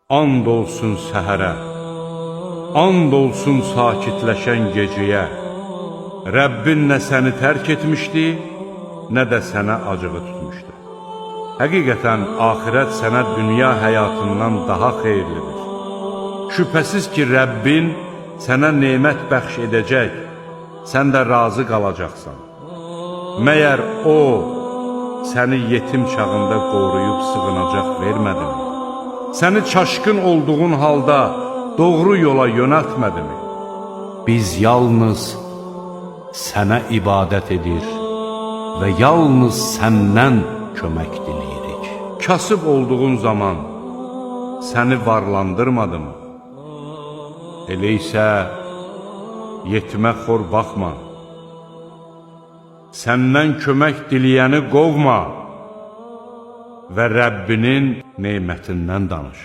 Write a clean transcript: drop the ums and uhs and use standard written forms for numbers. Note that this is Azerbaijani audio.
And olsun səhərə, and olsun sakitləşən gecəyə. Rəbbin nə səni tərk etmişdi, nə də sənə acığı tutmuşdu. Həqiqətən, axirət sənə dünya həyatından daha xeyirlidir. Şübhəsiz ki, Rəbbin sənə nemət bəxş edəcək, sən də razı qalacaqsan. Məyər O, səni yetim çağında qoruyub sığınacaq vermədimi? Səni çaşqın olduğun halda doğru yola yönəltmədimi? Biz yalnız sənə ibadət edir və yalnız səndən kömək diləyirik. Kasıb olduğun zaman səni varlandırmadımı? Elə isə yetimə xor baxma, səndən kömək diləyəni qovma və Rəbbinin nemətindən danış.